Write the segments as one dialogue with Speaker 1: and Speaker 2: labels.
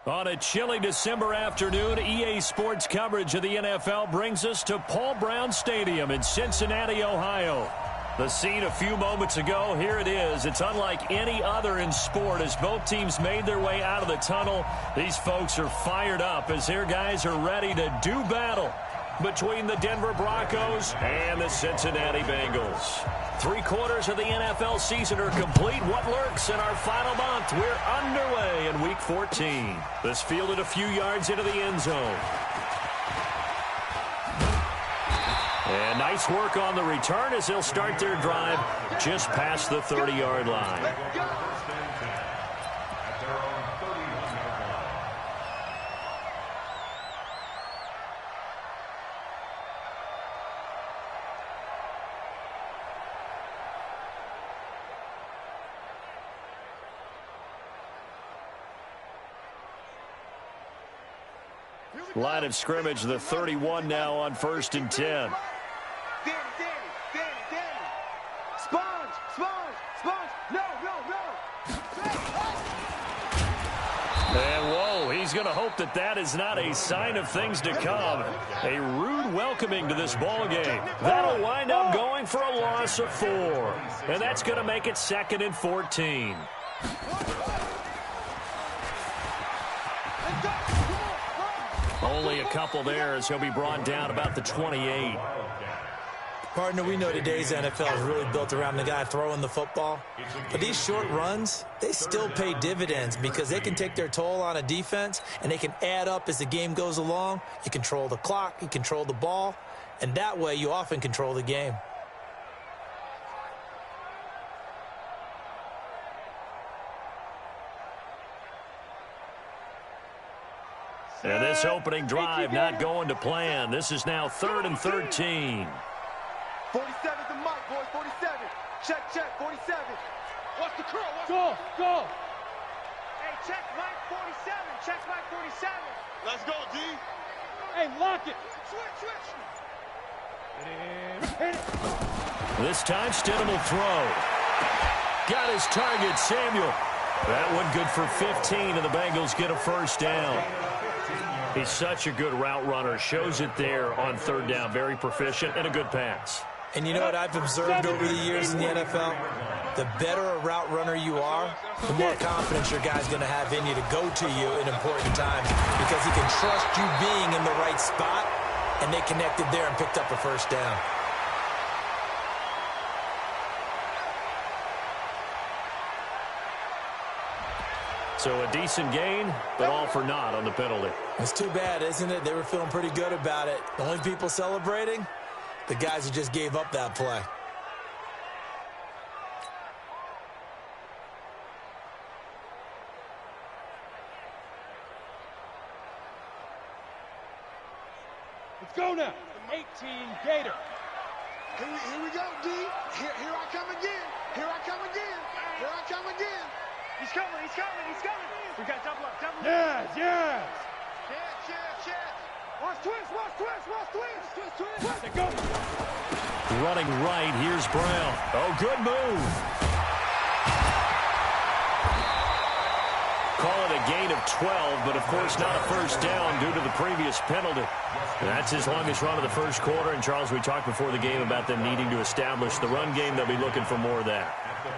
Speaker 1: On a chilly December afternoon, EA Sports coverage of the NFL brings us to Paul Brown Stadium in Cincinnati, Ohio. The scene a few moments ago, here it is. It's unlike any other in sport as both teams made their way out of the tunnel. These folks are fired up as their guys are ready to do battle between the Denver Broncos and the Cincinnati Bengals. 3/4 of the NFL season are complete. What lurks in our final month? We're underway in Week 14. This fielded a few yards into the end zone. And nice work on the return as they'll start their drive just past the 30-yard line. Line of scrimmage, the 31 now on 1st and 10. And whoa, he's going to hope that that is not a sign of things to come. A rude welcoming to this ball game. That'll wind up going for a loss of 4. And that's going to make it 2nd and 14. Only a couple there as he'll be brought down about the 28.
Speaker 2: Partner, we know today's NFL is really built around the guy throwing the football. But these short runs, they still pay dividends because they can take their toll on a defense and they can add up as the game goes along. You control the clock, you control the ball, and that way you often control the game.
Speaker 1: And this opening drive not going to plan. This is now 3rd and 13.
Speaker 3: 47's the mic, boys. 47. Check, 47. What's the curl?
Speaker 4: Go.
Speaker 3: Hey, check Mike 47. Check Mike 47. Let's go, D.
Speaker 4: Hey, lock it.
Speaker 3: Switch.
Speaker 4: Hit it.
Speaker 1: This time, Stidham will throw. Got his target, Samuel. That one good for 15, and the Bengals get a 1st down. He's such a good route runner. Shows it there on 3rd down. Very proficient and a good pass.
Speaker 2: And you know what I've observed over the years in the NFL? The better a route runner you are, the more confidence your guy's going to have in you to go to you in important times because he can trust you being in the right spot, and they connected there and picked up a 1st down.
Speaker 1: So a decent gain, but all for naught on the penalty.
Speaker 2: It's too bad, isn't it? They were feeling pretty good about it. The only people celebrating, the guys who just gave up that play.
Speaker 4: Let's go now. 18 Gator.
Speaker 3: Here we go, D. Here I come again. He's coming. We got double up.
Speaker 4: Yes.
Speaker 3: Check. Watch twist.
Speaker 4: Let's go.
Speaker 1: Running right, here's Brown. Oh, good move. Call it a gain of 12, but of course not a 1st down due to the previous penalty. That's his longest run of the 1st quarter. And, Charles, we talked before the game about them needing to establish the run game. They'll be looking for more of that.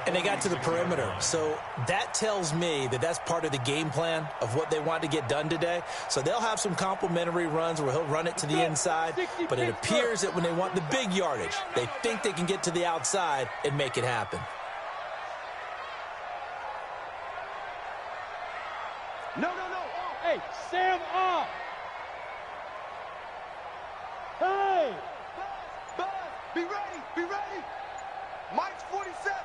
Speaker 2: And they got to the perimeter. So that tells me that that's part of the game plan of what they want to get done today. So they'll have some complimentary runs where he'll run it to the inside. But it appears that when they want the big yardage, they think they can get to the outside and make it happen.
Speaker 3: No.
Speaker 4: Hey, Sam off. Hey.
Speaker 3: Buzz, be ready. Mike's 47.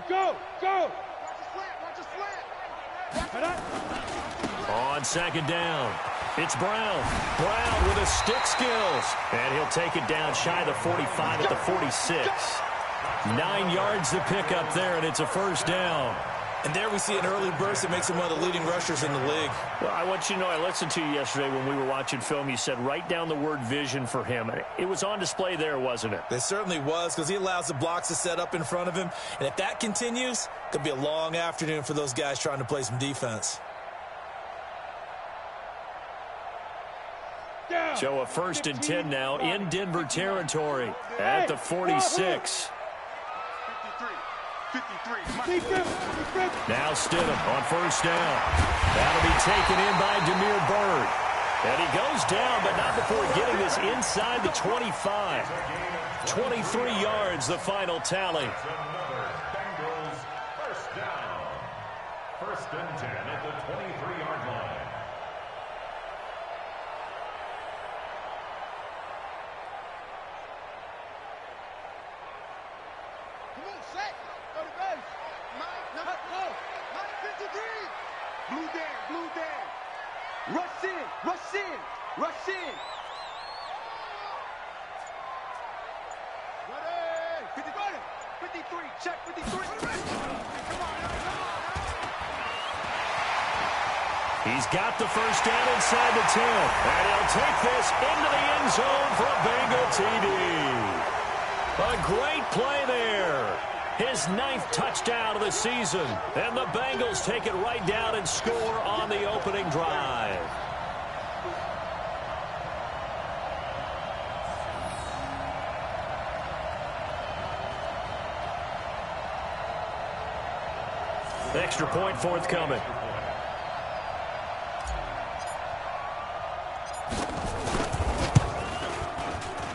Speaker 4: Go.
Speaker 3: Watch a slant.
Speaker 1: On 2nd down, it's Brown. Brown with his stick skills. And he'll take it down shy of the 45 at the 46. 9 yards to pick up there, and it's a 1st down.
Speaker 2: And there we see an early burst that makes him one of the leading rushers in the league.
Speaker 1: Well, I want you to know, I listened to you yesterday when we were watching film. You said write down the word vision for him. It was on display there, wasn't it?
Speaker 2: It certainly was, because he allows the blocks to set up in front of him. And if that continues, it could be a long afternoon for those guys trying to play some defense.
Speaker 1: Show a 1st and 10 now in Denver territory at the 46. Now Stidham on 1st down. That'll be taken in by Damiere Byrd. And he goes down, but not before getting this inside the 25. 23 yards, the final tally.
Speaker 5: Bengals 1st down. 1st and 10 at the 23-yard line.
Speaker 4: Come on, set. Go to base. Number 53.
Speaker 3: Blue down. Rush in. Ready. 53. Check 53. Come on.
Speaker 1: He's got the 1st down inside the 10. And he'll take this into the end zone for a Bengal TD. A great play there. His 9th touchdown of the season. And the Bengals take it right down and score on the opening drive. Extra point forthcoming.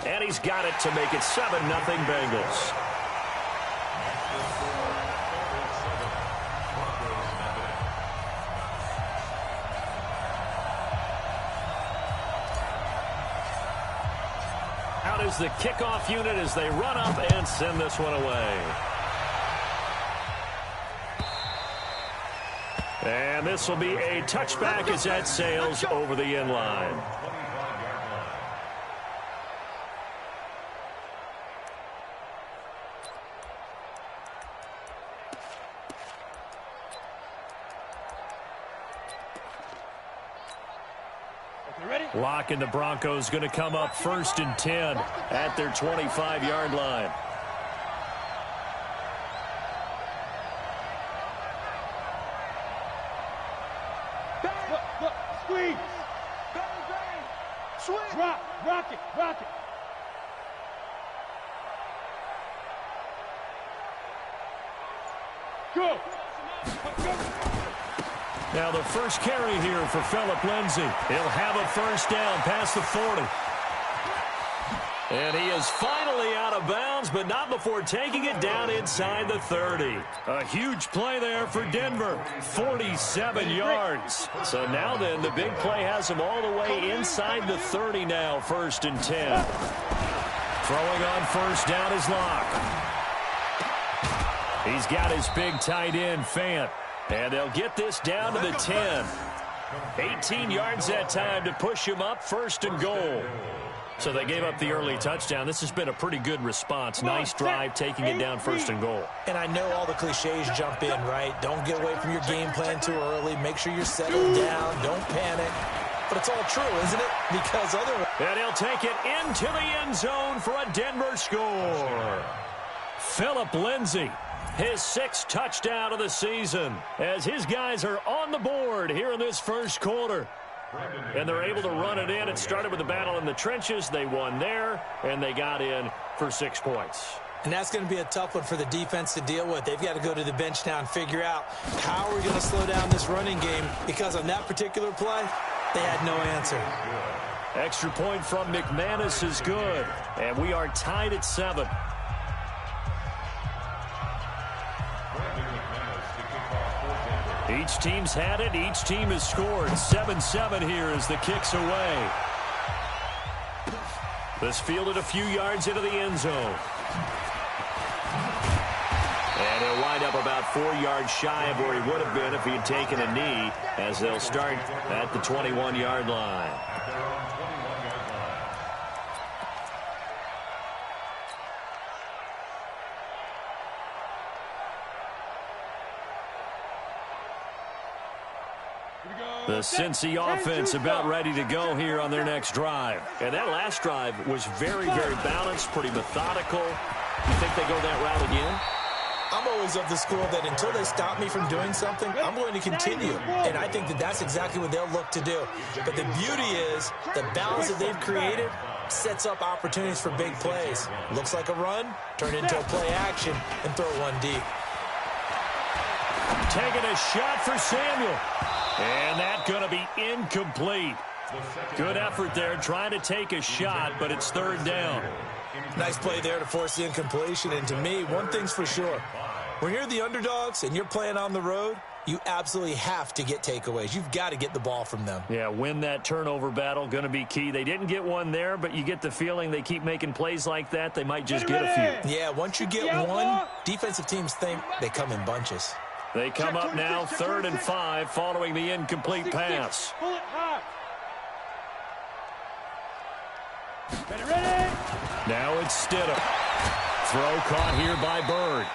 Speaker 1: And he's got it to make it 7-0 Bengals. Out is the kickoff unit as they run up and send this one away. And this will be a touchback as that sails over the end line. Lock and the Broncos going to come up 1st and 10 at their 25-yard line.
Speaker 4: Look, squeeze.
Speaker 3: Bang. Swing.
Speaker 4: Rock it. Go.
Speaker 1: Now the first carry here for Phillip Lindsay. He'll have a 1st down past the 40. And he is finally out of bounds, but not before taking it down inside the 30. A huge play there for Denver. 47 yards. So now then, the big play has him all the way inside the 30 now, 1st and 10. Throwing on 1st down is Locke. He's got his big tight end, Fant. And they'll get this down to the 10. 18 yards that time to push him up, 1st and goal. So they gave up the early touchdown. This has been a pretty good response. Nice drive, taking it down 1st and goal.
Speaker 2: And I know all the cliches jump in, right? Don't get away from your game plan too early. Make sure you're settled down. Don't panic. But it's all true, isn't it? Because otherwise...
Speaker 1: And he'll take it into the end zone for a Denver score. Phillip Lindsay, his 6th touchdown of the season, as his guys are on the board here in this first quarter. And they're able to run it in. It started with a battle in the trenches. They won there, and they got in for 6 points.
Speaker 2: And that's going to be a tough one for the defense to deal with. They've got to go to the bench now and figure out how are we going to slow down this running game, because on that particular play, they had no answer.
Speaker 1: Extra point from McManus is good, and we are tied at 7. Each team's had it. Each team has scored. 7-7 here as the kick's away. This fielded a few yards into the end zone. And he'll wind up about 4 yards shy of where he would have been if he had taken a knee, as they'll start at the 21-yard line. The Cincy offense about ready to go here on their next drive. And that last drive was very, very balanced, pretty methodical. You think they go that route again?
Speaker 2: I'm always of the school that until they stop me from doing something, I'm going to continue. And I think that that's exactly what they'll look to do. But the beauty is the balance that they've created sets up opportunities for big plays. Looks like a run, turn into a play action, and throw one deep.
Speaker 1: Taking a shot for Samuel. And that's going to be incomplete. Good effort there trying to take a shot, but it's third down.
Speaker 2: Nice play there to force the incompletion. And to me, one thing's for sure. When you're the underdogs and you're playing on the road, you absolutely have to get takeaways. You've got to get the ball from them.
Speaker 1: Yeah, win that turnover battle, going to be key. They didn't get one there, but you get the feeling they keep making plays like that, they might just get a few.
Speaker 2: Yeah, once you get one, defensive teams think they come in bunches.
Speaker 1: They come up now 3rd and 5 following the incomplete pass.
Speaker 4: Pull it high. Ready?
Speaker 1: Now it's Stidham. Throw caught here by Bird.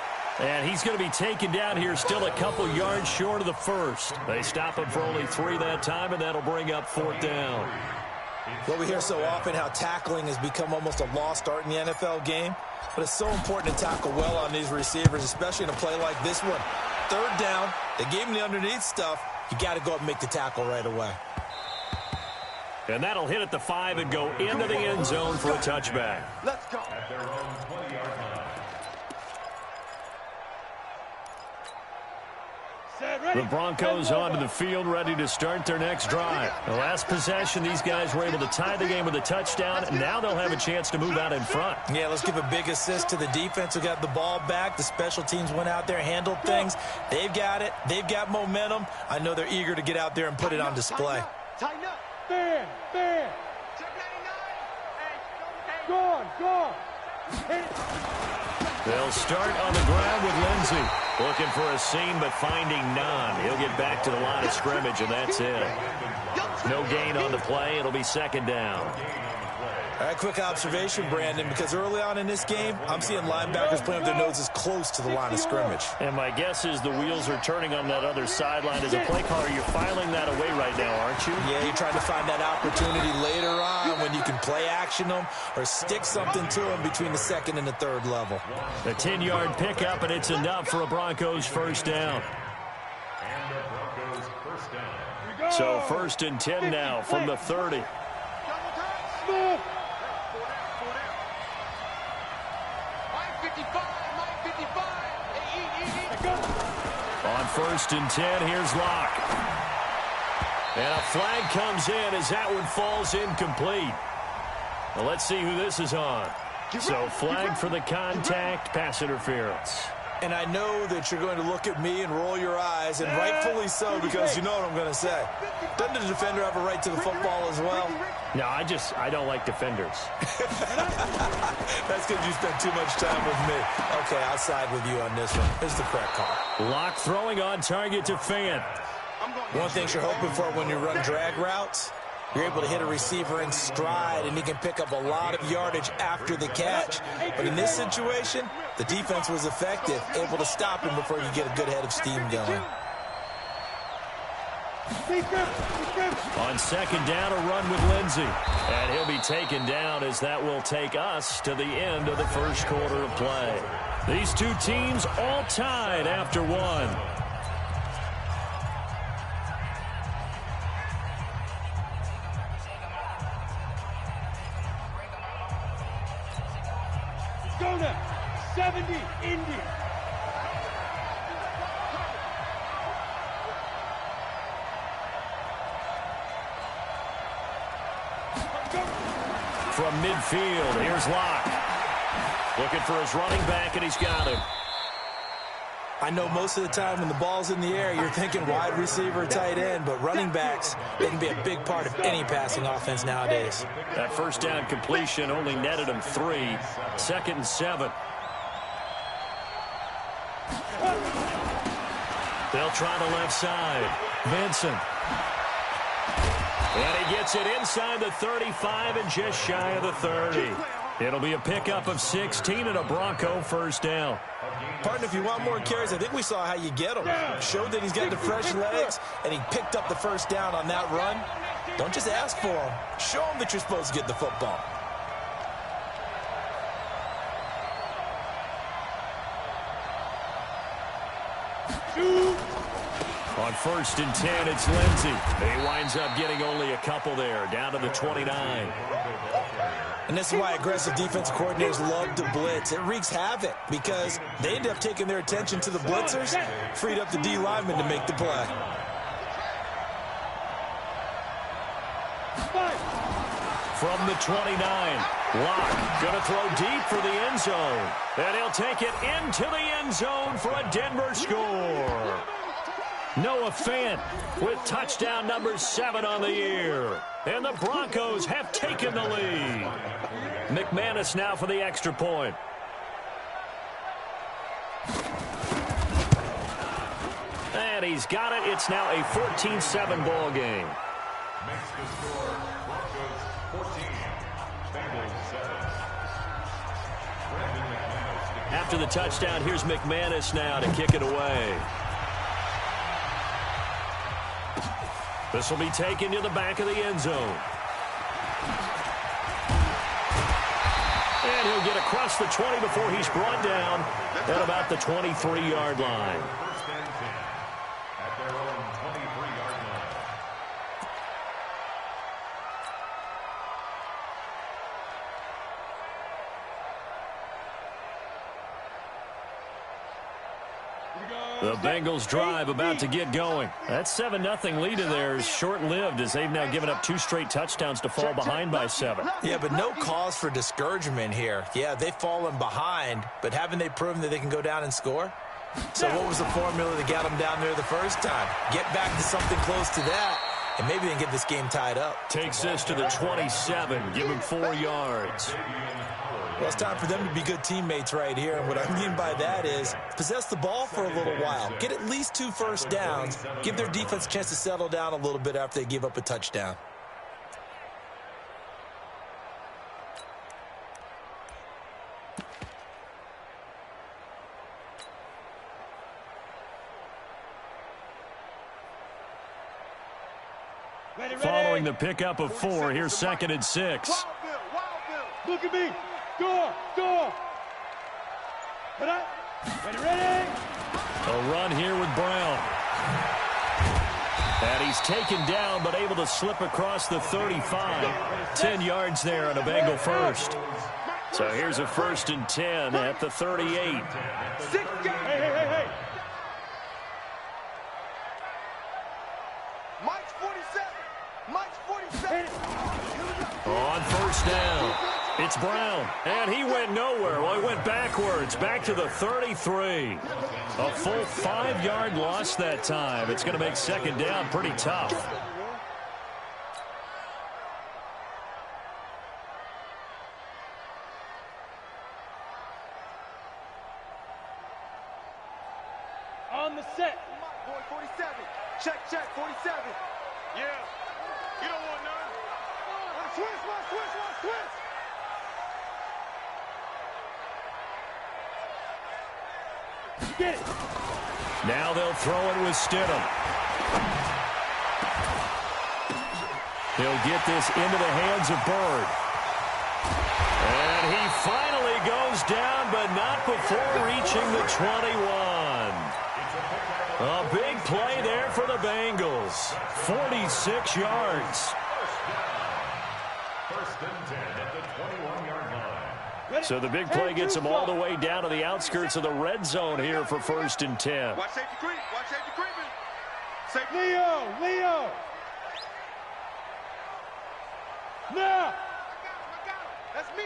Speaker 1: And he's going to be taken down here still a couple yards short of the first. They stop him for only 3 that time, and that'll bring up 4th down.
Speaker 2: Well, we hear so often how tackling has become almost a lost art in the NFL game. But it's so important to tackle well on these receivers, especially in a play like this one. 3rd down, they gave him the underneath stuff. You got to go up and make the tackle right away.
Speaker 1: And that'll hit at the 5 and go into the end zone for a touchback.
Speaker 3: Let's go.
Speaker 5: At their own 20-yard line.
Speaker 1: The Broncos onto the field, ready to start their next drive. The last possession, these guys were able to tie the game with a touchdown, and now they'll have a chance to move out in front.
Speaker 2: Yeah, let's give a big assist to the defense who got the ball back. The special teams went out there, handled things. They've got it. They've got momentum. I know they're eager to get out there and put it on display.
Speaker 3: Tighten up.
Speaker 4: Fair. Go on.
Speaker 1: They'll start on the ground with Lindsey. Looking for a seam, but finding none. He'll get back to the line of scrimmage, and that's it. No gain on the play. It'll be 2nd down.
Speaker 2: All right, quick observation, Brandon, because early on in this game, I'm seeing linebackers playing with their noses close to the line of scrimmage.
Speaker 1: And my guess is the wheels are turning on that other sideline. As a play caller, you're filing that away right now, aren't you?
Speaker 2: Yeah, you're trying to find that opportunity later on when you can play action them or stick something to them between the 2nd and the 3rd level.
Speaker 1: A 10-yard pickup, and it's enough for a Broncos first down.
Speaker 5: And the Broncos first down.
Speaker 1: So 1st and 10 now from the 30. On 1st and 10, here's Locke. And a flag comes in as that one falls incomplete. Well, let's see who this is on. So flag for the contact, pass interference.
Speaker 2: And I know that you're going to look at me and roll your eyes, and rightfully so, because you know what I'm going to say. Doesn't the defender have a right to the football as well?
Speaker 1: No, I don't like defenders.
Speaker 2: That's because you spent too much time with me. Okay, I'll side with you on this one. This is the correct call.
Speaker 1: Locke throwing on target to Fant.
Speaker 2: One thing you're hoping for when you run drag routes, you're able to hit a receiver in stride, and he can pick up a lot of yardage after the catch. But in this situation, the defense was effective, able to stop him before you get a good head of steam going.
Speaker 1: On 2nd down, a run with Lindsey. And he'll be taken down as that will take us to the end of the first quarter of play. These two teams all tied after one.
Speaker 4: Go now. 70, Indy.
Speaker 1: From midfield, here's Locke. Looking for his running back, and he's got him.
Speaker 2: I know most of the time when the ball's in the air, you're thinking wide receiver, tight end, but running backs, they can be a big part of any passing offense nowadays.
Speaker 1: That first down completion only netted him 3. 2nd and 7. They'll try the left side. Vincent. And he gets it inside the 35 and just shy of the 30. It'll be a pickup of 16 and a Bronco first down.
Speaker 2: Partner, if you want more carries, I think we saw how you get him. Showed that he's got the fresh legs, and he picked up the first down on that run. Don't just ask for him. Show him that you're supposed to get the football.
Speaker 1: On 1st and 10, it's Lindsey. He winds up getting only a couple there, down to the 29.
Speaker 2: And this is why aggressive defensive coordinators love to blitz. It wreaks havoc because they end up taking their attention to the blitzers, freed up the D lineman to make the play.
Speaker 1: From the 29, Locke going to throw deep for the end zone. And he'll take it into the end zone for a Denver score. Noah Fant with touchdown number 7 on the year. And the Broncos have taken the lead. McManus now for the extra point. And he's got it. It's now a 14-7 ball game.
Speaker 5: Makes the score Broncos 14, Bengals 7.
Speaker 1: After the touchdown, here's McManus now to kick it away. This will be taken to the back of the end zone. And he'll get across the 20 before he's brought down at about the 23-yard line.
Speaker 5: First and 10 at their own 23-yard line.
Speaker 1: The Bengals drive about to get going. That 7-0 lead of theirs is short-lived as they've now given up 2 straight touchdowns to fall behind by 7.
Speaker 2: Yeah, but no cause for discouragement here. Yeah, they've fallen behind, but haven't they proven that they can go down and score? So what was the formula that got them down there the first time? Get back to something close to that, and maybe they can get this game tied up.
Speaker 1: Takes this to the 27, give him 4 yards.
Speaker 2: Well, it's time for them to be good teammates right here, and what I mean by that is possess the ball for a little while, get at least 2 first downs, give their defense a chance to settle down a little bit after they give up a touchdown.
Speaker 1: Following the pickup of 4, here's 2nd and 6.
Speaker 4: Look at me. Go. Ready.
Speaker 1: A run here with Brown. And he's taken down, but able to slip across the 35. 10 yards there on a Bengal first. So here's a 1st and 10 at the 38.
Speaker 4: Hey. Mike's 47.
Speaker 1: On 1st down, it's Brown. And he went nowhere. Well, he went backwards, back to the 33. A full 5-yard loss that time. It's going to make 2nd down pretty tough.
Speaker 4: On the set. Boy, 47. Check, 47. Yeah. You don't want none. Switch. Get it.
Speaker 1: Now they'll throw it with Stidham. He'll get this into the hands of Bird. And he finally goes down, but not before reaching the 21. A big play there for the Bengals. 46 yards.
Speaker 5: First and 10 at the 21-yard line.
Speaker 1: So the big play gets them all the way down to the outskirts of the red zone here for 1st and 10.
Speaker 3: Watch safety creep.
Speaker 4: Leo. Now.
Speaker 3: That's me.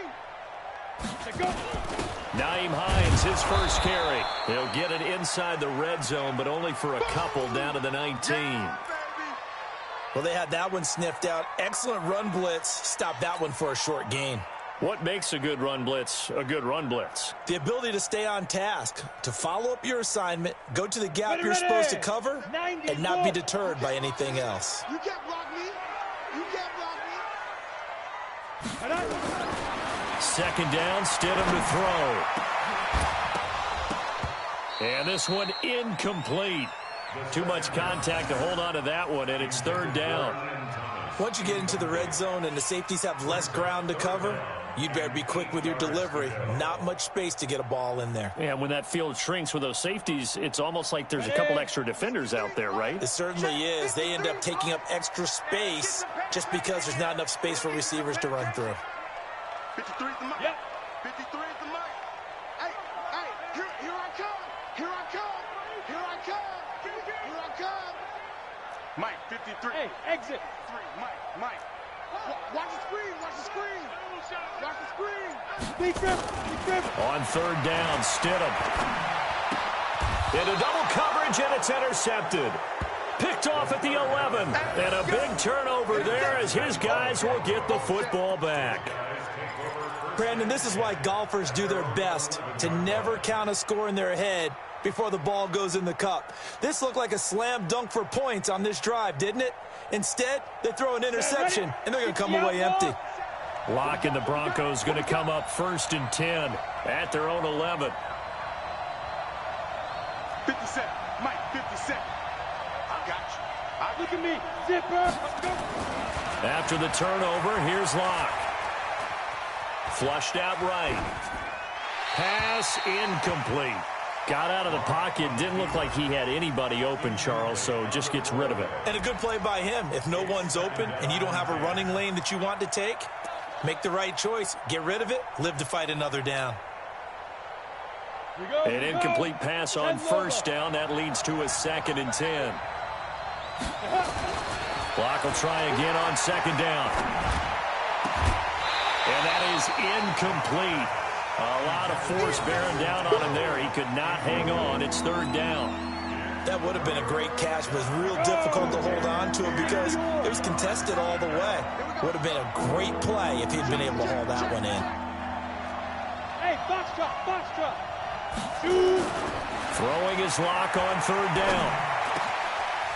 Speaker 4: Go.
Speaker 1: Naeem Hines, his first carry. He'll get it inside the red zone, but only for a couple down to the 19.
Speaker 2: Well, they had that one sniffed out. Excellent run blitz. Stop that one for a short gain.
Speaker 1: What makes a good run blitz a good run blitz?
Speaker 2: The ability to stay on task, to follow up your assignment, go to the gap you're supposed to cover, and not be deterred by anything else.
Speaker 4: You can't block me.
Speaker 1: 2nd down, Stidham to throw. And this one incomplete. Too much contact to hold on to that one, and it's 3rd down.
Speaker 2: Once you get into the red zone and the safeties have less ground to cover, You'd better be quick with your delivery. Not much space to get a ball in there.
Speaker 1: Yeah, when that field shrinks with those safeties, it's almost like there's a couple extra defenders out there, right?
Speaker 2: It certainly is. They end up taking up extra space just because there's not enough space for receivers to run through.
Speaker 3: 53 is the mic. Yep. 53 is the mic. Hey, here I come. Here I come. Here I come. Here I come. Mike, 53.
Speaker 4: Hey, exit.
Speaker 3: Mike. Watch the screen. Watch the screen. Watch the screen.
Speaker 4: Defense.
Speaker 1: On third down, Stidham. Into double coverage, and it's intercepted. Picked off at the 11. And a big turnover there as his guys will get the football back.
Speaker 2: Brandon, this is why golfers do their best to never count a score in their head before the ball goes in the cup. This looked like a slam dunk for points on this drive, didn't it? Instead, they throw an interception, and they're going to come away empty.
Speaker 1: Locke and the Broncos going to come up 1st and 10 at their own 11.
Speaker 3: 57. Mike, 57. I got you.
Speaker 4: Look at me. Zipper. Let's go.
Speaker 1: After the turnover, here's Locke. Flushed out right. Pass incomplete. Got out of the pocket. Didn't look like he had anybody open, Charles, so just gets rid of it.
Speaker 2: And a good play by him. If no one's open and you don't have a running lane that you want to take, make the right choice. Get rid of it. Live to fight another down.
Speaker 1: An incomplete pass on first down. That leads to a 2nd and 10. Locke will try again on 2nd down. And that is incomplete. A lot of force bearing down on him there. He could not hang on. It's 3rd down.
Speaker 2: That would have been a great catch, but it's real difficult to hold on to it because it was contested all the way. Would have been a great play if he'd been able to haul that one in.
Speaker 4: Hey, box drop. Shoot.
Speaker 1: Throwing his Locke on 3rd down.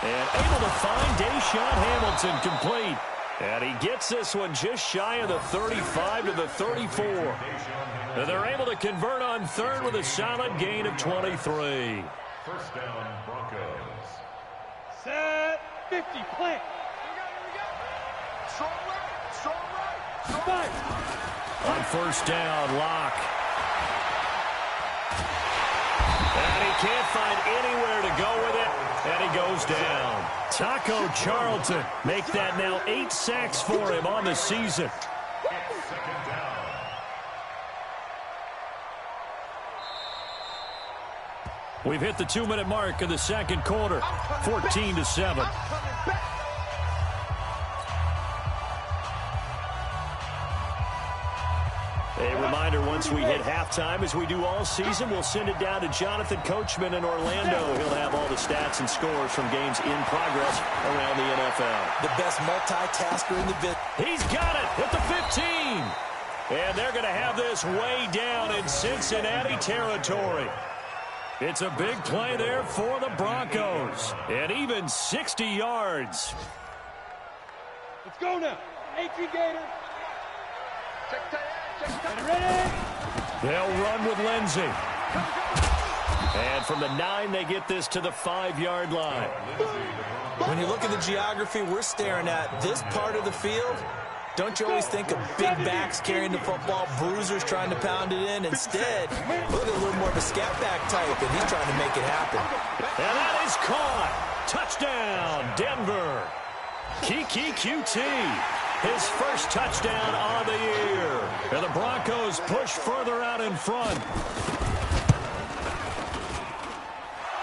Speaker 1: And able to find Deshaun Hamilton complete. And he gets this one just shy of the 35 to the 34. And they're able to convert on 3rd with a solid gain of 23.
Speaker 5: 1st down, Broncos.
Speaker 4: Set. 50. Plant.
Speaker 3: Strong right.
Speaker 4: Fight.
Speaker 1: On 1st down, Locke. And he can't find anywhere to go with it. And he goes down. Taco Charlton make that now 8 sacks for him on the season.
Speaker 5: It's 2nd down.
Speaker 1: We've hit the 2-minute mark of the 2nd quarter. 14-7. A reminder, once we hit halftime, as we do all season, we'll send it down to Jonathan Coachman in Orlando. He'll have all the stats and scores from games in progress around the NFL.
Speaker 2: The best multitasker in the business.
Speaker 1: He's got it at the 15. And they're going to have this way down in Cincinnati territory. It's a big play there for the Broncos. And even 60 yards.
Speaker 4: Let's go now. 18 Gator.
Speaker 3: Check.
Speaker 4: Ready.
Speaker 1: They'll run with Lindsey. And from the 9, they get this to the 5-yard line.
Speaker 2: When you look at the geography we're staring at, this part of the field, don't you always think of big backs carrying the football, bruisers trying to pound it in? Instead, look at a little more of a scat back type, and he's trying to make it happen.
Speaker 1: And that is caught. Touchdown, Denver. Kiki QT. His first touchdown on the year. And the Broncos push further out in front.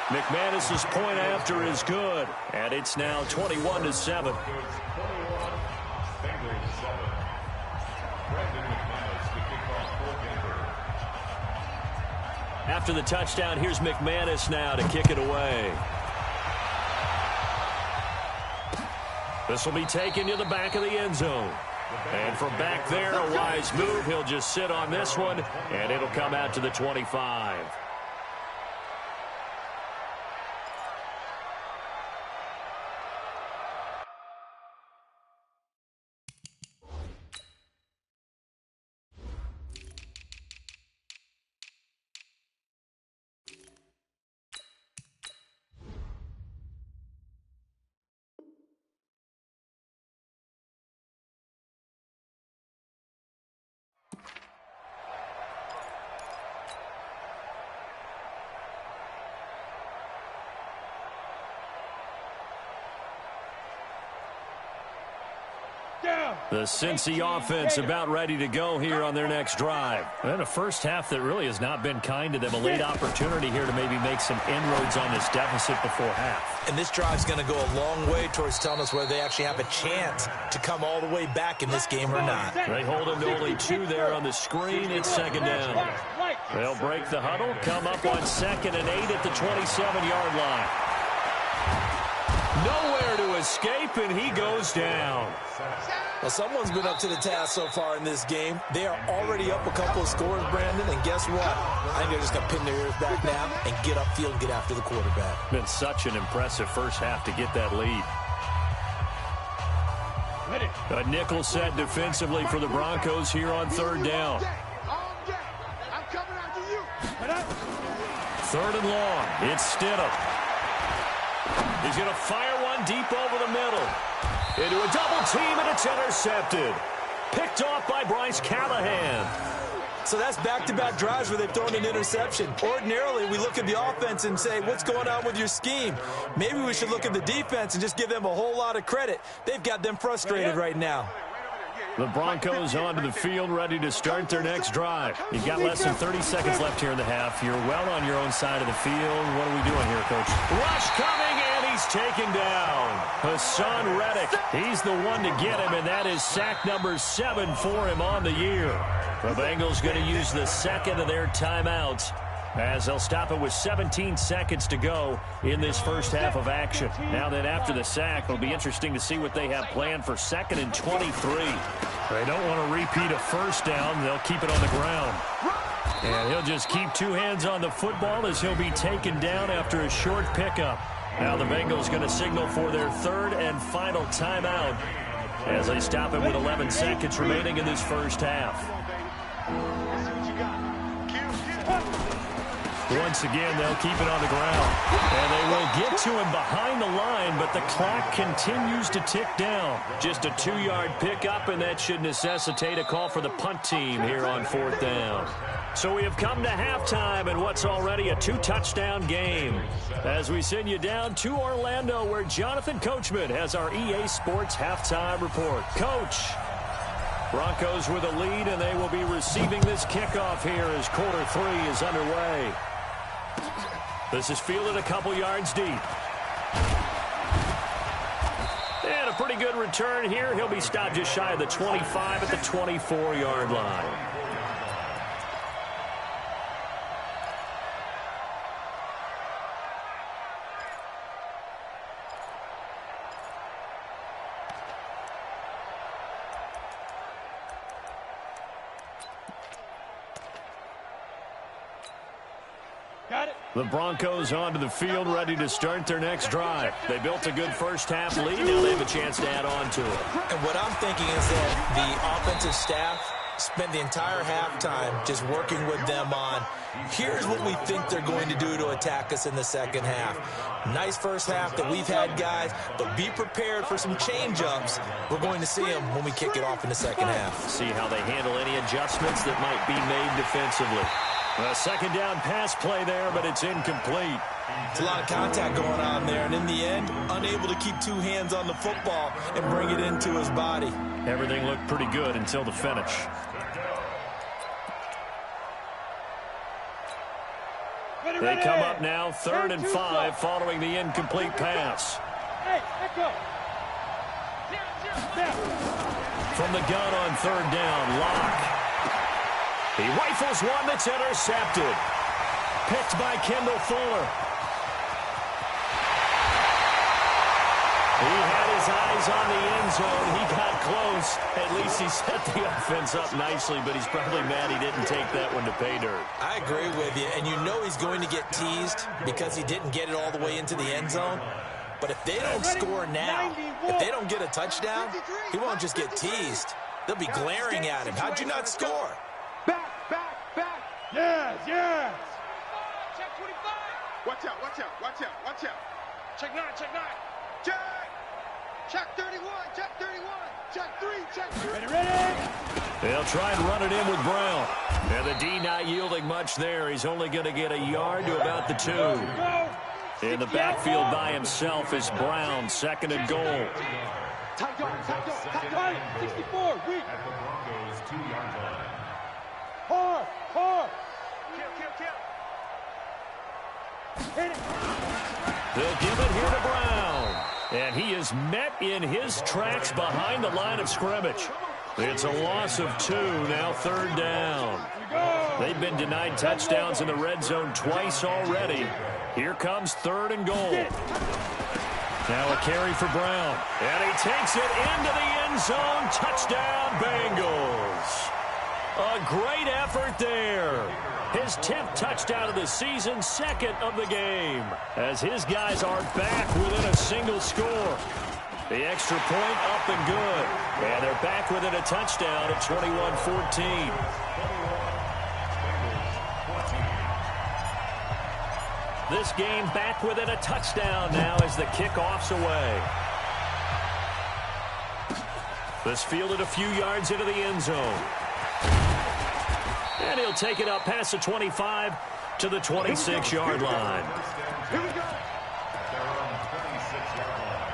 Speaker 1: McManus's point after is good. And it's now 21-7. After the touchdown, here's McManus now to kick it away. This will be taken to the back of the end zone. And from back there, a wise move. He'll just sit on this one, and it'll come out to the 25. The Cincy offense about ready to go here on their next drive. And a first half that really has not been kind to them. A late opportunity here to maybe make some inroads on this deficit before half.
Speaker 2: And this drive's going to go a long way towards telling us whether they actually have a chance to come all the way back in this game or not.
Speaker 1: They hold them to only 2 there on the screen. It's second down. They'll break the huddle, come up on 2nd and 8 at the 27-yard line. Nowhere to escape, and he goes down.
Speaker 2: Well, someone's been up to the task so far in this game. They are already up a couple of scores, Brandon, and guess what? I think they're just going to pin their ears back now and get upfield and get after the quarterback.
Speaker 1: Been such an impressive first half to get that lead. A nickel set defensively for the Broncos here on 3rd down.
Speaker 3: I'm coming after you.
Speaker 1: 3rd and long. It's Stidham. He's going to fire one deep over the middle. Into a double team, and it's intercepted. Picked off by Bryce Callahan.
Speaker 2: So that's back-to-back drives where they've thrown an interception. Ordinarily, we look at the offense and say, what's going on with your scheme? Maybe we should look at the defense and just give them a whole lot of credit. They've got them frustrated right now.
Speaker 1: The Broncos onto the field, ready to start their next drive. You've got less than 30 seconds left here in the half. You're well on your own side of the field. What are we doing here, Coach? Rush coming, and he's taken down. Hassan Reddick, he's the one to get him, and that is sack number 7 for him on the year. The Bengals going to use the second of their timeouts as they'll stop it with 17 seconds to go in this first half of action. Now then, after the sack, it'll be interesting to see what they have planned for 2nd and 23. They don't want to repeat a first down. They'll keep it on the ground. And he'll just keep 2 hands on the football as he'll be taken down after a short pickup. Now the Bengals going to signal for their 3rd and final timeout as they stop it with 11 seconds remaining in this first half. Once again, they'll keep it on the ground. And they will get to him behind the line, but the clock continues to tick down. Just a 2-yard pickup, and that should necessitate a call for the punt team here on 4th down. So we have come to halftime in what's already a 2-touchdown game. As we send you down to Orlando, where Jonathan Coachman has our EA Sports halftime report. Coach, Broncos with a lead, and they will be receiving this kickoff here as quarter 3 is underway. This is fielded a couple yards deep. And a pretty good return here. He'll be stopped just shy of the 25 at the 24-yard line. The Broncos onto the field, ready to start their next drive. They built a good first half lead. Now they have a chance to add on to it.
Speaker 2: And what I'm thinking is that the offensive staff spent the entire halftime just working with them on, here's what we think they're going to do to attack us in the second half. Nice first half that we've had, guys, but be prepared for some change-ups. We're going to see them when we kick it off in the second half.
Speaker 1: See how they handle any adjustments that might be made defensively. A second down pass play there, but it's incomplete.
Speaker 2: It's a lot of contact going on there, and in the end, unable to keep 2 hands on the football and bring it into his body.
Speaker 1: Everything looked pretty good until the finish. They come up now, 3rd and 5, following the incomplete pass. From the gun on 3rd down, Locke. He rifles one that's intercepted. Picked by Kendall Fuller. He had his eyes on the end zone. He got close. At least he set the offense up nicely, but he's probably mad he didn't take that one to pay dirt.
Speaker 2: I agree with you, and you know he's going to get teased because he didn't get it all the way into the end zone. But if they don't score now, if they don't get a touchdown, he won't just get teased. They'll be glaring at him. How'd you not score?
Speaker 4: Back. Yes.
Speaker 3: Check 25. Watch out. Check 9. Check 31. Check 3.
Speaker 4: Ready.
Speaker 1: They'll try and run it in with Brown. And the D not yielding much there. He's only going to get a yard to about the 2. In the backfield by himself is Brown, 2nd and goal.
Speaker 4: Tight dog, tight dog, tight dog. 64, weak.
Speaker 5: At the Broncos' 2-yard line.
Speaker 4: Hard, hard. Kill. Hit it.
Speaker 1: They'll give it here to Brown. And he is met in his tracks behind the line of scrimmage. It's a loss of 2, now 3rd down. They've been denied touchdowns in the red zone twice already. Here comes 3rd and goal. Now a carry for Brown. And he takes it into the end zone. Touchdown, Bengals. A great effort there. His 10th touchdown of the season, 2nd of the game. As his guys are back within a single score. The extra point up and good. And they're back within a touchdown at 21-14. This game back within a touchdown now as the kickoff's away. This fielded a few yards into the end zone. And he'll take it up past the 25 to the 26-yard line.
Speaker 4: Here we go.
Speaker 5: Their own 26-yard line.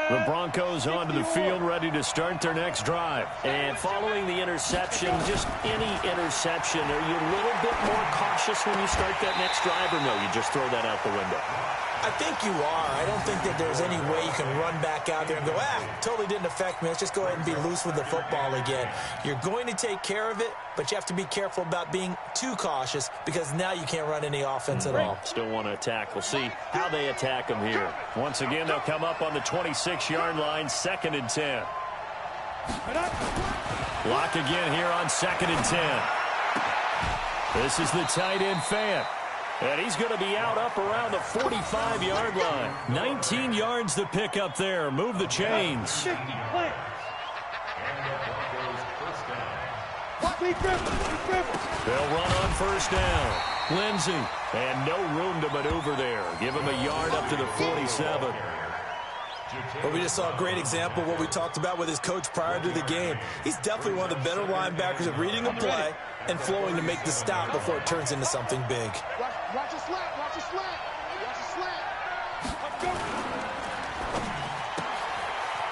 Speaker 1: The Broncos onto the field, ready to start their next drive. And following the interception, just any interception, are you a little bit more cautious when you start that next drive, or no, you just throw that out the window?
Speaker 2: I think you are. I don't think that there's any way you can run back out there and go, totally didn't affect me. Let's just go ahead and be loose with the football again. You're going to take care of it, but you have to be careful about being too cautious because now you can't run any offense at all.
Speaker 1: Still want to attack. We'll see how they attack them here. Once again, they'll come up on the 26-yard line, 2nd and 10. Lock again here on 2nd and 10. This is the tight end Fant. And he's going to be out up around the 45-yard line. 19 yards to pick up there. Move the chains.
Speaker 5: And the Broncos first down.
Speaker 1: They'll run on first down. Lindsey. And no room to maneuver there. Give him a yard up to the 47.
Speaker 2: Well, we just saw a great example of what we talked about with his coach prior to the game. He's definitely one of the better linebackers at reading a play and flowing to make the stop before it turns into something big.
Speaker 3: Watch your slant. Watch your slant. Watch your slant.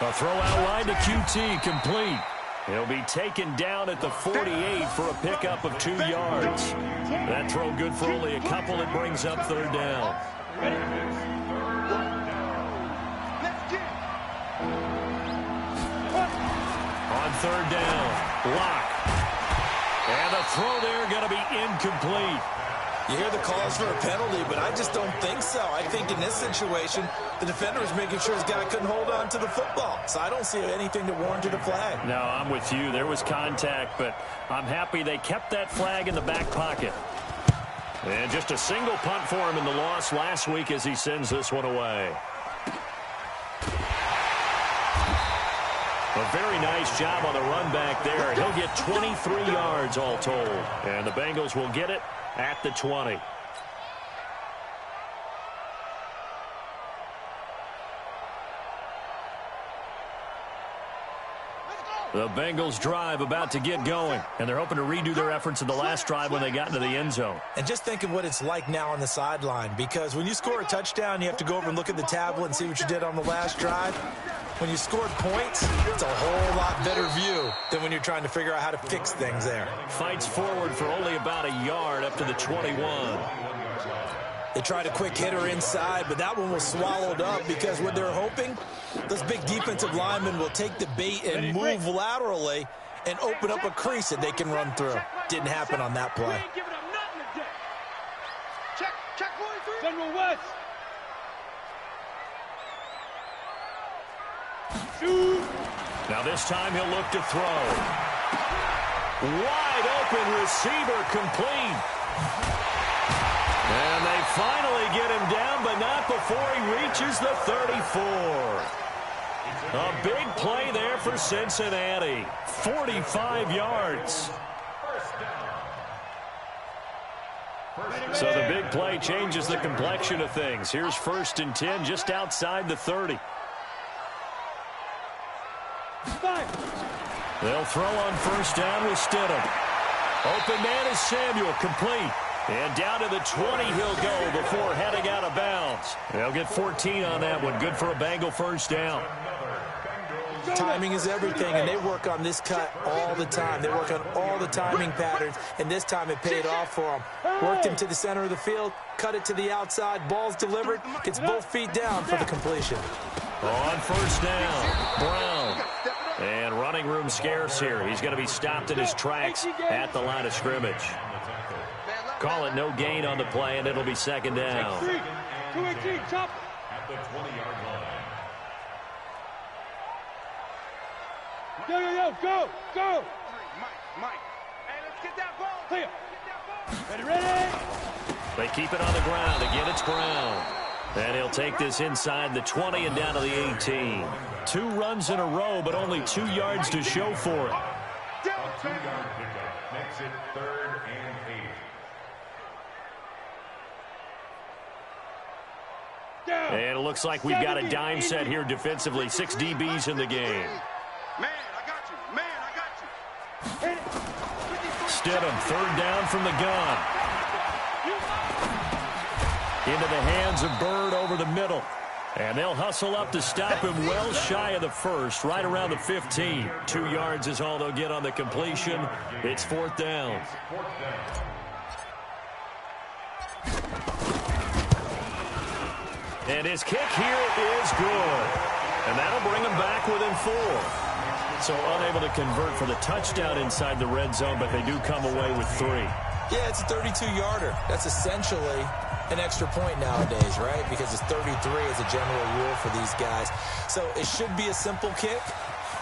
Speaker 1: A throw out line to QT, complete. He'll be taken down at the 48 for a pickup of 2 yards. That throw good for only a couple. It brings up 3rd down. On 3rd down, Lock. And the throw there going to be incomplete.
Speaker 2: You hear the calls for a penalty, but I just don't think so. I think in this situation, the defender was making sure his guy couldn't hold on to the football. So I don't see anything that warranted a flag.
Speaker 1: No, I'm with you. There was contact, but I'm happy they kept that flag in the back pocket. And just a single punt for him in the loss last week as he sends this one away. A very nice job on the run back there. He'll get 23 yards all told. And the Bengals will get it at the 20. The Bengals drive about to get going, and they're hoping to redo their efforts in the last drive when they got into the end zone.
Speaker 2: And just think of what it's like now on the sideline, because when you score a touchdown, you have to go over and look at the tablet and see what you did on the last drive. When you scored points, it's a whole lot better view than when you're trying to figure out how to fix things there.
Speaker 1: Fights forward for only about a yard up to the 21.
Speaker 2: They tried a quick hitter inside, but that one was swallowed up because what they're hoping, those big defensive linemen will take the bait and move laterally and open up a crease that they can run through. Didn't happen on that play.
Speaker 3: Check 43.
Speaker 4: General West. Shoot.
Speaker 1: Now this time he'll look to throw. Wide open receiver complete. And they finally get him down, but not before he reaches the 34. A big play there for Cincinnati. 45 yards. So the big play changes the complexion of things. Here's 1st and 10 just outside the 30. They'll throw on 1st down with Stidham. Open man is Samuel, complete. And down to the 20 he'll go before heading out of bounds. They'll get 14 on that one. Good for a Bengal first down.
Speaker 2: Timing is everything, and they work on this cut all the time. They work on all the timing patterns, and this time it paid off for them. Worked him to the center of the field, cut it to the outside, ball's delivered, gets both feet down for the completion.
Speaker 1: On first down, Brown. And running room scarce here. He's going to be stopped in his tracks at the line of scrimmage. Call it no gain on the play, and it'll be second down.
Speaker 4: 2-18, chop.
Speaker 5: At the 20-yard line.
Speaker 4: Go.
Speaker 3: Mike. Hey, let's get that ball.
Speaker 4: Clear. Ready.
Speaker 1: They keep it on the ground. Again, it's Brown. And he'll take this inside the 20 and down to the 18. 2 runs in a row, but only 2 yards to show for it.
Speaker 5: A 2-yard pickup makes it 3rd and 8.
Speaker 1: And it looks like we've got a dime set here defensively. 6 DBs in the game.
Speaker 3: Man, I got you.
Speaker 1: Stidham, 3rd down from the gun. Into the hands of Bird over the middle. And they'll hustle up to stop him well shy of the first, right around the 15. 2 yards is all they'll get on the completion. It's 4th down. And his kick here is good. And that'll bring him back within 4. So unable to convert for the touchdown inside the red zone, but they do come away with 3.
Speaker 2: Yeah, it's a 32-yarder. That's essentially an extra point nowadays, right? Because it's 33 as a general rule for these guys. So it should be a simple kick.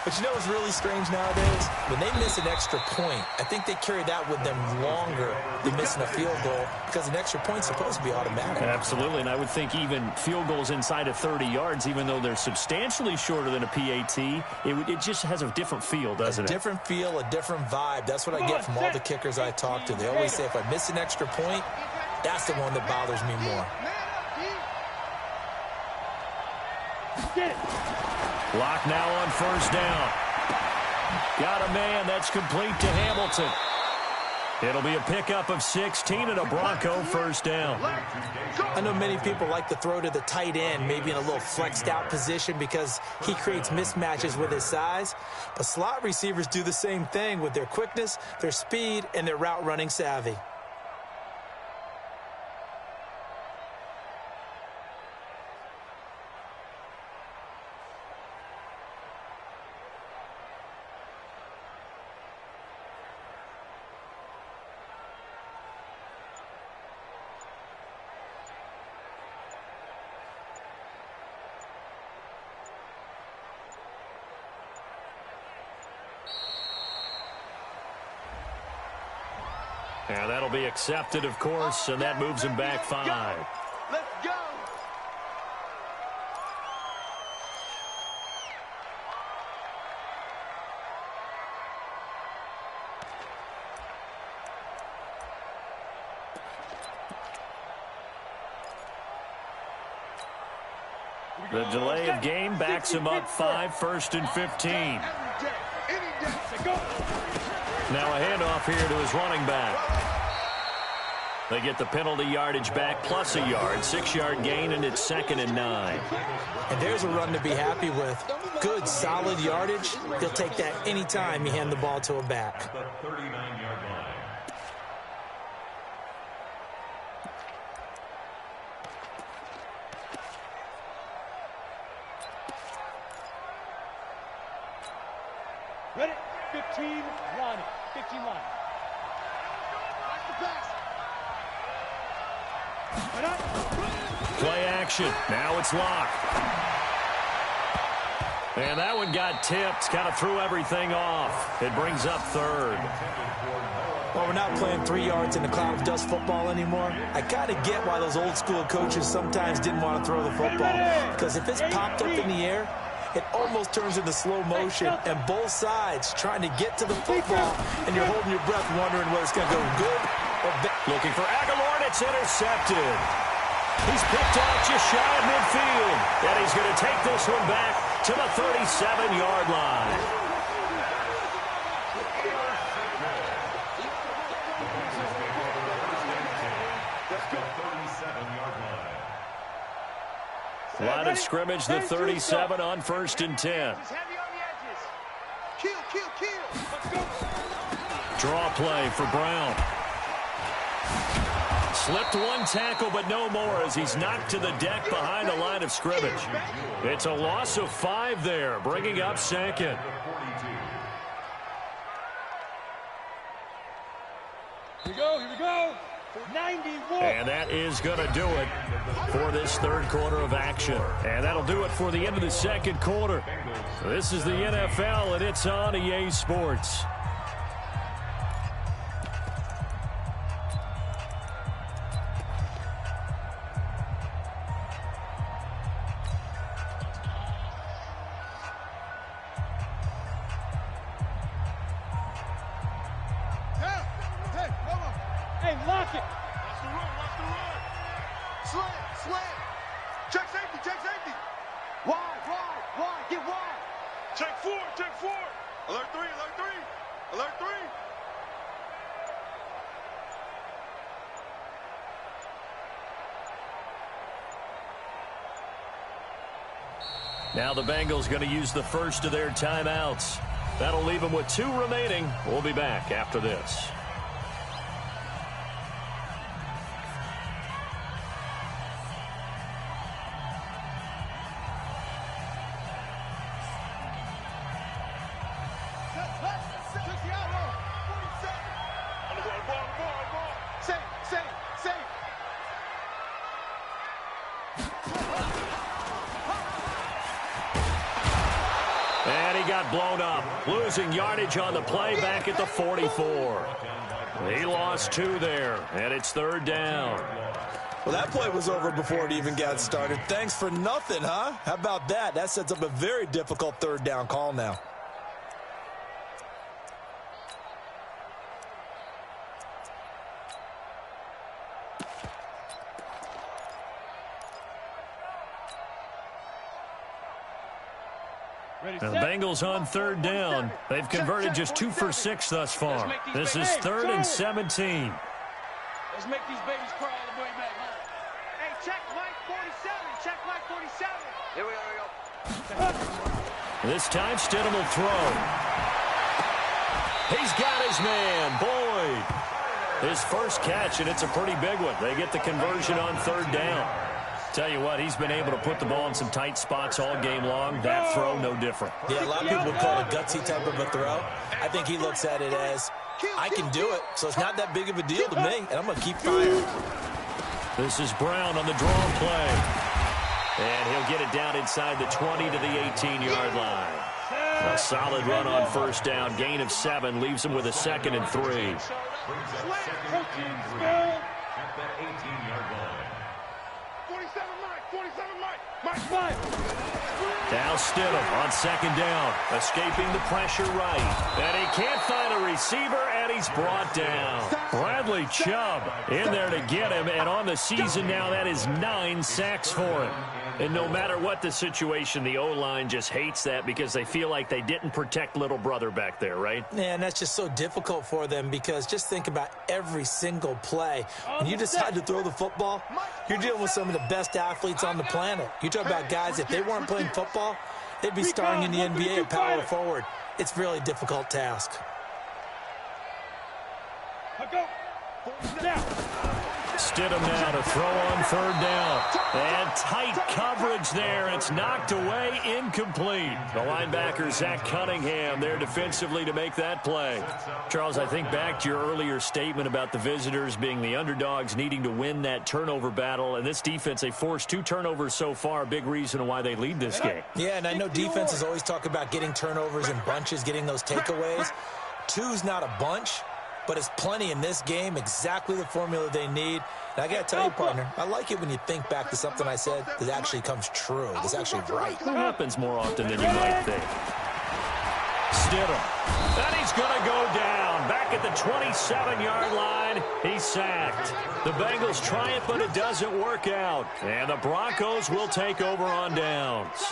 Speaker 2: But you know what's really strange nowadays? When they miss an extra point, I think they carry that with them longer than missing a field goal because an extra point's supposed to be automatic.
Speaker 1: Absolutely, and I would think even field goals inside of 30 yards, even though they're substantially shorter than a PAT, it just has a different feel, doesn't it?
Speaker 2: A different feel, a different vibe. That's what I get from all the kickers I talk to. They always say if I miss an extra point, that's the one that bothers me more.
Speaker 1: Lock now on first down. Got a man. That's complete to Hamilton. It'll be a pickup of 16 and a Bronco first down.
Speaker 2: I know many people like to throw to the tight end, maybe in a little flexed out position because he creates mismatches with his size. But slot receivers do the same thing with their quickness, their speed, and their route running savvy.
Speaker 1: And that'll be accepted, of course, and that moves him back 5.
Speaker 3: Let's go.
Speaker 1: The delay of game backs him up 5, 1st and 15. Now a handoff here to his running back. They get the penalty yardage back plus a yard, 6-yard gain, and it's 2nd and 9.
Speaker 2: And there's a run to be happy with. Good, solid yardage. He'll take that anytime you hand the ball to a back.
Speaker 5: The 39-yard line.
Speaker 4: Ready? 15 line. 15 line.
Speaker 1: Play action. Now it's locked. And that one got tipped. Kind of threw everything off. It brings up 3rd.
Speaker 2: Well, we're not playing 3 yards in the cloud of dust football anymore. I kind of get why those old school coaches sometimes didn't want to throw the football. Because if it's popped up in the air, it almost turns into slow motion, and both sides trying to get to the football, and you're holding your breath wondering whether it's going to go good or bad.
Speaker 1: Looking for Aguilar, and it's intercepted. He's picked off just shy of midfield, and he's going to take this one back to the 37-yard line. of scrimmage, the 37 on 1st and 10. Draw play for Brown. Slipped one tackle, but no more as he's knocked to the deck behind the line of scrimmage. It's a loss of 5 there, bringing up 2nd.
Speaker 4: Here we go. 91.
Speaker 1: And that is going to do it for this third quarter of action. And that'll do it for the end of the second quarter. This is the NFL, and it's on EA Sports. Now the Bengals going to use the first of their timeouts. That'll leave them with 2 remaining. We'll be back after this. Blown up, losing yardage on the play back at the 44. He lost 2 there, and it's 3rd down.
Speaker 2: Well, that play was over before it even got started. Thanks for nothing, huh? How about that? That sets up a very difficult 3rd down call now.
Speaker 1: And the Bengals on 3rd down. They've converted just 2 for 6 thus far. This is 3rd and 17.
Speaker 4: Let's make these babies cry all the way back home. Hey, check Mike 47. Check Mike 47. Here we go.
Speaker 1: This time, Stidham will throw. He's got his man, Boyd. His first catch, and it's a pretty big one. They get the conversion on 3rd down. Tell you what, he's been able to put the ball in some tight spots all game long. That throw, no different.
Speaker 2: Yeah, a lot of people would call it a gutsy type of a throw. I think he looks at it as, I can do it, so it's not that big of a deal to me, and I'm going to keep firing.
Speaker 1: This is Brown on the draw play. And he'll get it down inside the 20 to the 18-yard line. A solid run on 1st down. Gain of 7 leaves him with a 2nd and 3.
Speaker 5: At the 18-yard line.
Speaker 3: 47 Mike.
Speaker 1: Now Stidham on 2nd down, escaping the pressure right. And he can't find a receiver, and he's brought down. Bradley Chubb in there to get him, and on the season now, that is 9 sacks for him. And no matter what the situation, the O-line just hates that because they feel like they didn't protect little brother back there, right?
Speaker 2: Yeah, and that's just so difficult for them because just think about every single play. When you decide to throw the football, you're dealing with some of the best athletes on the planet. You talk about guys, if they weren't playing football, they'd be starring in the NBA at power forward. It's a really difficult task.
Speaker 1: Stidham now to throw on 3rd down. And tight coverage there. It's knocked away, incomplete. The linebacker, Zach Cunningham, there defensively to make that play. Charles, I think back to your earlier statement about the visitors being the underdogs, needing to win that turnover battle. And this defense, they forced 2 turnovers so far. A big reason why they lead this game.
Speaker 2: Yeah, and I know defenses always talk about getting turnovers in bunches, getting those takeaways. 2's not a bunch, but it's plenty in this game, exactly the formula they need. And I got to tell you, partner, I like it when you think back to something I said that actually comes true, that's actually right.
Speaker 1: That happens more often than you might think. Stidham. And he's going to go down. Back at the 27-yard line, he's sacked. The Bengals try it, but it doesn't work out. And the Broncos will take over on downs.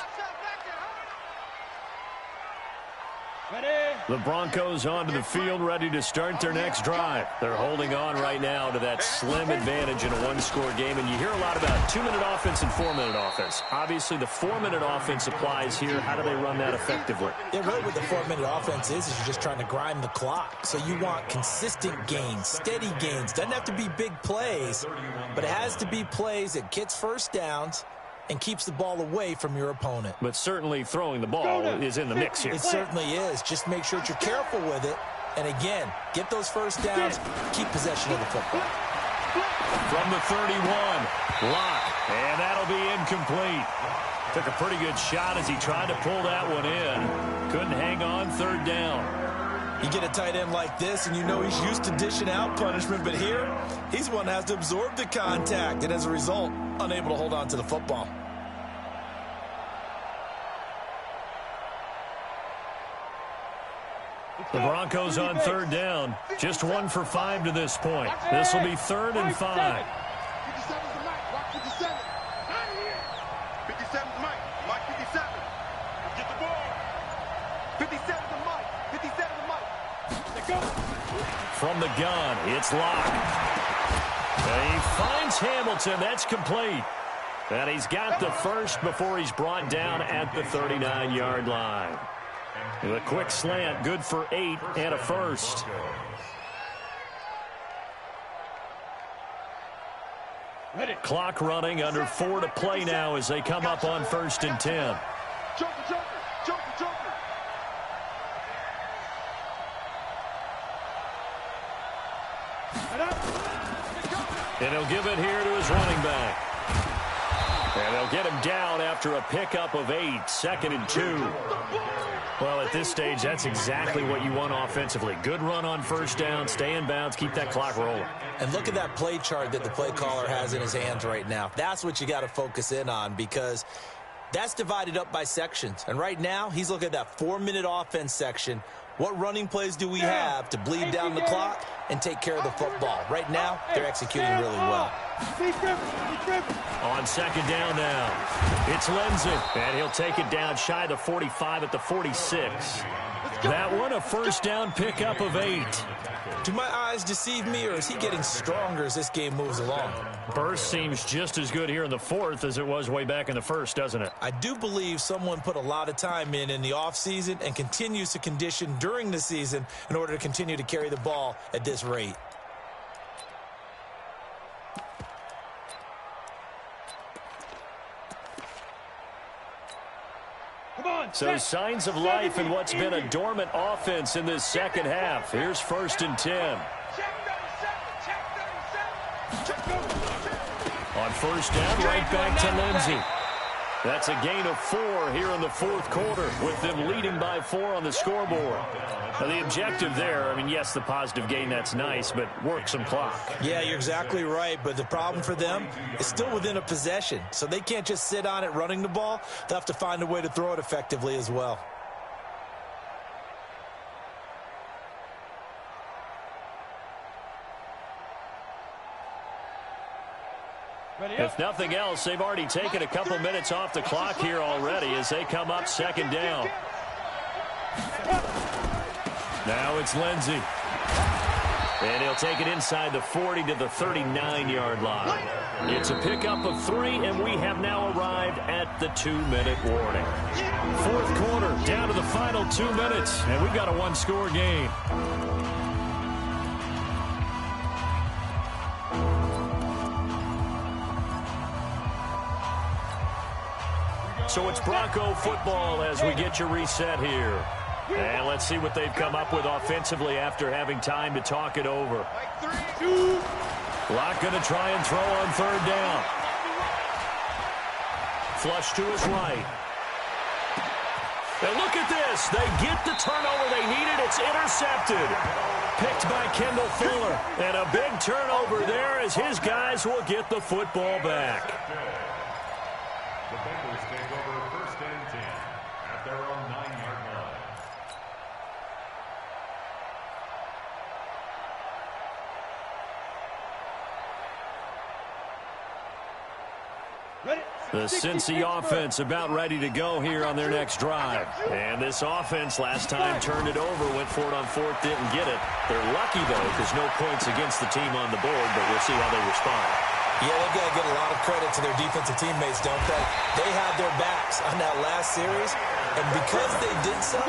Speaker 1: The Broncos onto the field, ready to start their next drive. They're holding on right now to that slim advantage in a one-score game, and you hear a lot about 2-minute offense and 4-minute offense. Obviously, the 4-minute offense applies here. How do they run that effectively?
Speaker 2: Yeah, really what the 4-minute offense is you're just trying to grind the clock. So you want consistent gains, steady gains. Doesn't have to be big plays, but it has to be plays that gets first downs and keeps the ball away from your opponent.
Speaker 1: But certainly throwing the ball is in the mix here.
Speaker 2: It certainly is. Just make sure that you're careful with it. And again, get those first downs, keep possession of the football.
Speaker 1: From the 31, block, and that'll be incomplete. Took a pretty good shot as he tried to pull that one in. Couldn't hang on, third down.
Speaker 2: You get a tight end like this, and you know he's used to dishing out punishment, but here, he's one that has to absorb the contact, and as a result, unable to hold on to the football.
Speaker 1: The Broncos on third down. Just 1 for 5 to this point. This will be 3rd and 5.
Speaker 3: 57's the Mike. Watch 57. 57's Mike. Mike 57. Get the ball. 57's the Mike. 57's the Mike. Let's go.
Speaker 1: From the gun, it's locked. And he finds Hamilton. That's complete. And he's got the first before he's brought down at the 39-yard line. With a quick slant, good for 8 and a first. Clock running, under 4 to play now as they come up on 1st and 10.
Speaker 3: Joker, Joker, Joker, Joker.
Speaker 1: And he'll give it here to his running back. And they'll get him down after a pickup of 8, 2nd and 2. Well, at this stage, that's exactly what you want offensively. Good run on first down, stay in bounds, keep that clock rolling.
Speaker 2: And look at that play chart that the play caller has in his hands right now. That's what you got to focus in on because that's divided up by sections. And right now, he's looking at that 4-minute offense section. What running plays do we have to bleed down the clock and take care of the football? Right now, they're executing really well.
Speaker 1: On 2nd down now, it's Lindsey, and he'll take it down shy of the 45 at the 46. That one, a first down pickup of 8.
Speaker 2: Do my eyes deceive me, or is he getting stronger as this game moves along?
Speaker 1: Burst seems just as good here in the 4th as it was way back in the 1st, doesn't it?
Speaker 2: I do believe someone put a lot of time in the offseason and continues to condition during the season in order to continue to carry the ball at this rate.
Speaker 1: So signs of life in what's been a dormant offense in this second half. Here's 1st and 10. On first down, right back to Lindsey. That's a gain of 4 here in the 4th quarter with them leading by 4 on the scoreboard. Now, the objective there, I mean, yes, the positive gain, that's nice, but work some clock.
Speaker 2: Yeah, you're exactly right, but the problem for them is still within a possession, so they can't just sit on it running the ball. They'll have to find a way to throw it effectively as well.
Speaker 1: If nothing else, they've already taken a couple minutes off the clock here already as they come up 2nd down. Now it's Lindsey. And he'll take it inside the 40 to the 39-yard line. It's a pickup of 3, and we have now arrived at the 2-minute warning. 4th quarter, down to the final 2 minutes, and we've got a 1-score game. So it's Bronco football as we get you reset here. And let's see what they've come up with offensively after having time to talk it over. Locke going to try and throw on 3rd down. Flush to his right. And look at this. They get the turnover they needed. It's intercepted. Picked by Kendall Fuller. And a big turnover there as his guys will get the football back.
Speaker 5: The Bengals take over 1st and 10 at their own 9-yard line.
Speaker 4: Ready,
Speaker 1: The Cincy offense about ready to go here on their next drive. And this offense last time turned it over, went for it on fourth, didn't get it. They're lucky, though, because no points against the team on the board, but we'll see how they respond.
Speaker 2: Yeah, they've got to give a lot of credit to their defensive teammates, don't they? They had their backs on that last series, and because they did so,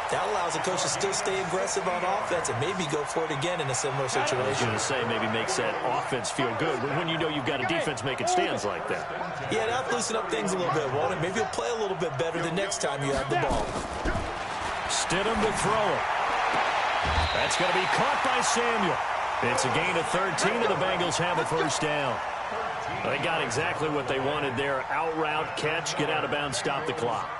Speaker 2: that allows the coach to still stay aggressive on offense and maybe go for it again in a similar situation.
Speaker 1: I was going to say maybe makes that offense feel good when you know you've got a defense making stands like that.
Speaker 2: Yeah, that'll loosen up things a little bit, won't it? Maybe you'll play a little bit better the next time you have the ball.
Speaker 1: Stidham to throw it. That's going to be caught by Samuel. It's a gain of 13, and the Bengals have a first down. They got exactly what they wanted there. Out route, catch, get out of bounds, stop the clock.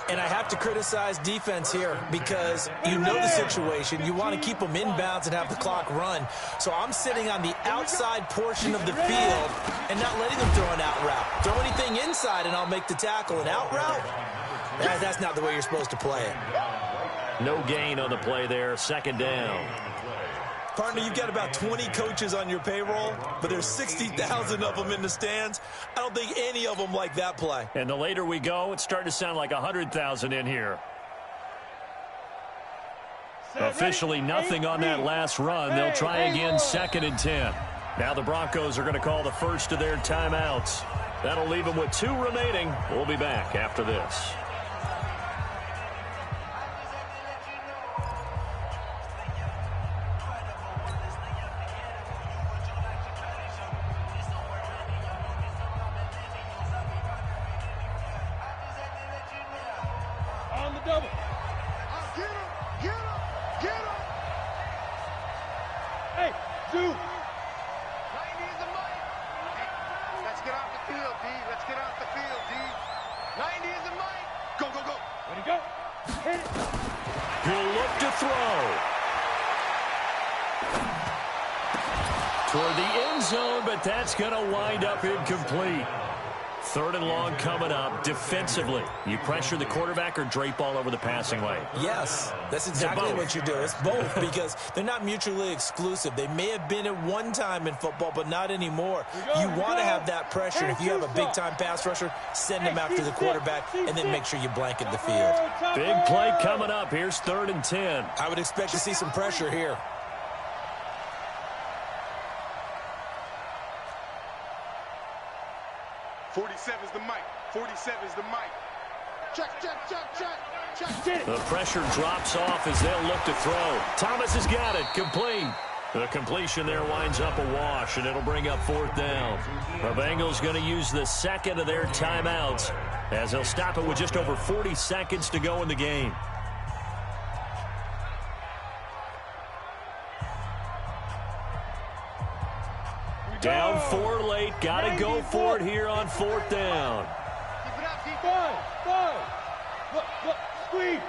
Speaker 2: And I have to criticize defense here because you know the situation. You want to keep them inbounds and have the clock run. So I'm sitting on the outside portion of the field and not letting them throw an out route. Throw anything inside and I'll make the tackle. An out route? That's not the way you're supposed to play it.
Speaker 1: No gain on the play there. Second down.
Speaker 2: Partner, you've got about 20 coaches on your payroll, but there's 60,000 of them in the stands. I don't think any of them like that play.
Speaker 1: And the later we go, it's starting to sound like 100,000 in here. Officially nothing on that last run. They'll try again, 2nd and 10. Now the Broncos are going to call the first of their timeouts. That'll leave them with 2 remaining. We'll be back after this. That's going to wind up incomplete. 3rd and long coming up. Defensively, you pressure the quarterback or drape all over the passing lane?
Speaker 2: Yes, that's exactly what you do. It's both because they're not mutually exclusive. They may have been at one time in football, but not anymore. You want to have that pressure. If you have a big-time pass rusher, send them after the quarterback and then make sure you blanket the field.
Speaker 1: Big play coming up. Here's 3rd and 10.
Speaker 2: I would expect to see some pressure here.
Speaker 3: 47's the mic. 47's the mic. Check.
Speaker 1: The pressure drops off as they'll look to throw. Thomas has got it. Complete. The completion there winds up a wash, and it'll bring up 4th down. The Bengals going to use the 2nd of their timeouts as they'll stop it with just over 40 seconds to go in the game. Down 4 late. Got to go for it here on 4th down.
Speaker 4: Keep it up, keep on. Look, squeeze.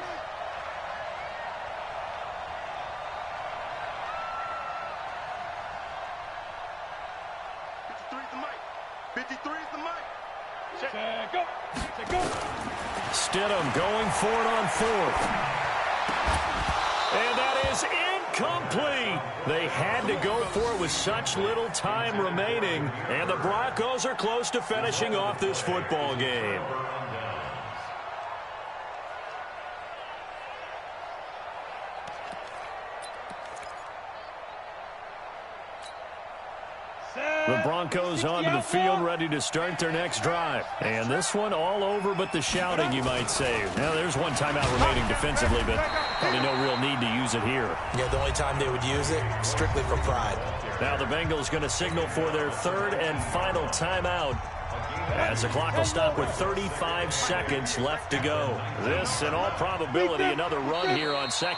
Speaker 4: Check, go.
Speaker 1: Stidham going for it on 4th. And that is incomplete. They had to go for it with such little time remaining. And the Broncos are close to finishing off this football game. The Broncos onto the field, ready to start their next drive. And this one all over but the shouting, you might say. Now, there's one timeout remaining defensively, but probably no real need to use it here.
Speaker 2: Yeah, the only time they would use it, strictly for pride.
Speaker 1: Now the Bengals going to signal for their 3rd and final timeout, as the clock will stop with 35 seconds left to go. This, in all probability, another run here on 2nd.